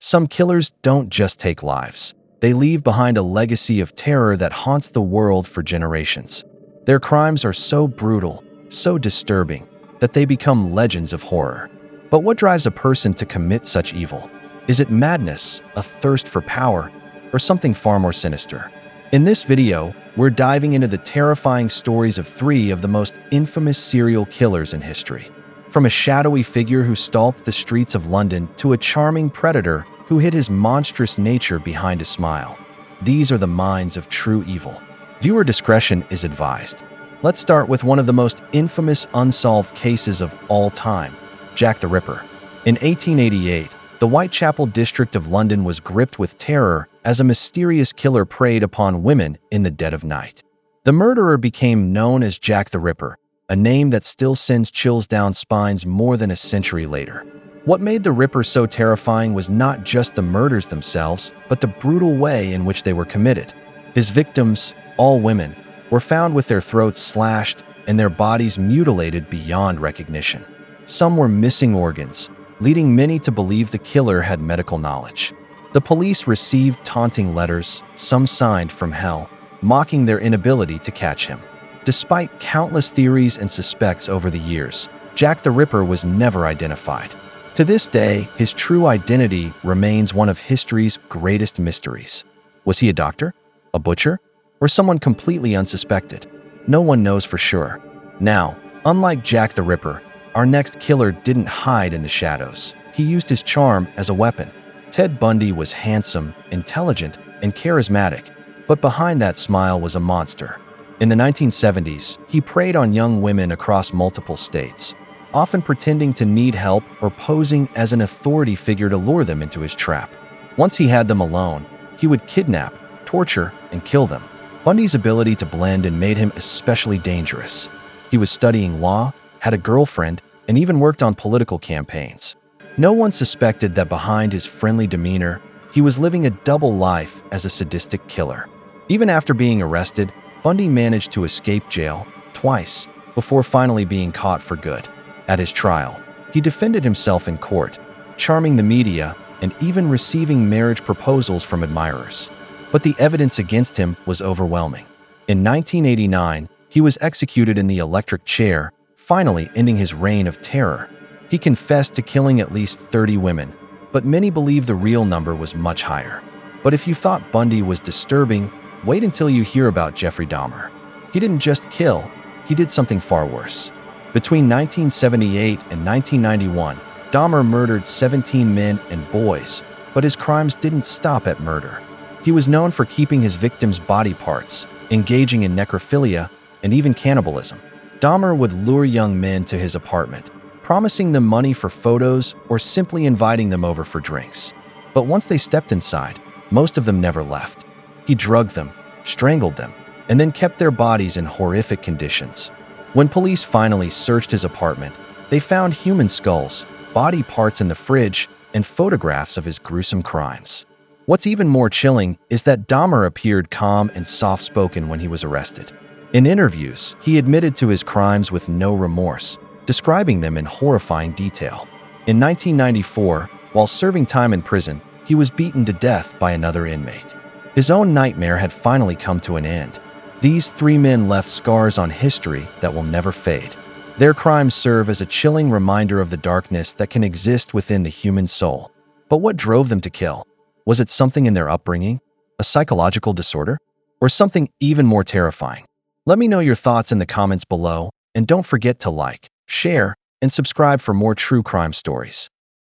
Some killers don't just take lives. They leave behind a legacy of terror that haunts the world for generations. Their crimes are so brutal, so disturbing, that they become legends of horror. But what drives a person to commit such evil? Is it madness, a thirst for power, or something far more sinister? In this video, we're diving into the terrifying stories of three of the most infamous serial killers in history. From a shadowy figure who stalked the streets of London to a charming predator who hid his monstrous nature behind a smile. These are the minds of true evil. Viewer discretion is advised. Let's start with one of the most infamous unsolved cases of all time, Jack the Ripper. In 1888, the Whitechapel district of London was gripped with terror as a mysterious killer preyed upon women in the dead of night. The murderer became known as Jack the Ripper, a name that still sends chills down spines more than a century later. What made the Ripper so terrifying was not just the murders themselves, but the brutal way in which they were committed. His victims, all women, were found with their throats slashed and their bodies mutilated beyond recognition. Some were missing organs, leading many to believe the killer had medical knowledge. The police received taunting letters, some signed from hell, mocking their inability to catch him. Despite countless theories and suspects over the years, Jack the Ripper was never identified. To this day, his true identity remains one of history's greatest mysteries. Was he a doctor, a butcher, or someone completely unsuspected? No one knows for sure. Now, unlike Jack the Ripper, our next killer didn't hide in the shadows. He used his charm as a weapon. Ted Bundy was handsome, intelligent, and charismatic, but behind that smile was a monster. In the 1970s, he preyed on young women across multiple states, often pretending to need help or posing as an authority figure to lure them into his trap. Once he had them alone, he would kidnap, torture, and kill them. Bundy's ability to blend in made him especially dangerous. He was studying law, had a girlfriend, and even worked on political campaigns. No one suspected that behind his friendly demeanor, he was living a double life as a sadistic killer. Even after being arrested, Bundy managed to escape jail twice before finally being caught for good. At his trial, he defended himself in court, charming the media and even receiving marriage proposals from admirers. But the evidence against him was overwhelming. In 1989, he was executed in the electric chair, finally ending his reign of terror. He confessed to killing at least 30 women, but many believe the real number was much higher. But if you thought Bundy was disturbing, wait until you hear about Jeffrey Dahmer. He didn't just kill, he did something far worse. Between 1978 and 1991, Dahmer murdered 17 men and boys, but his crimes didn't stop at murder. He was known for keeping his victims' body parts, engaging in necrophilia, and even cannibalism. Dahmer would lure young men to his apartment, promising them money for photos or simply inviting them over for drinks. But once they stepped inside, most of them never left. He drugged them, strangled them, and then kept their bodies in horrific conditions. When police finally searched his apartment, they found human skulls, body parts in the fridge, and photographs of his gruesome crimes. What's even more chilling is that Dahmer appeared calm and soft-spoken when he was arrested. In interviews, he admitted to his crimes with no remorse, describing them in horrifying detail. In 1994, while serving time in prison, he was beaten to death by another inmate. His own nightmare had finally come to an end. These three men left scars on history that will never fade. Their crimes serve as a chilling reminder of the darkness that can exist within the human soul. But what drove them to kill? Was it something in their upbringing? A psychological disorder? Or something even more terrifying? Let me know your thoughts in the comments below, and don't forget to like, share, and subscribe for more true crime stories.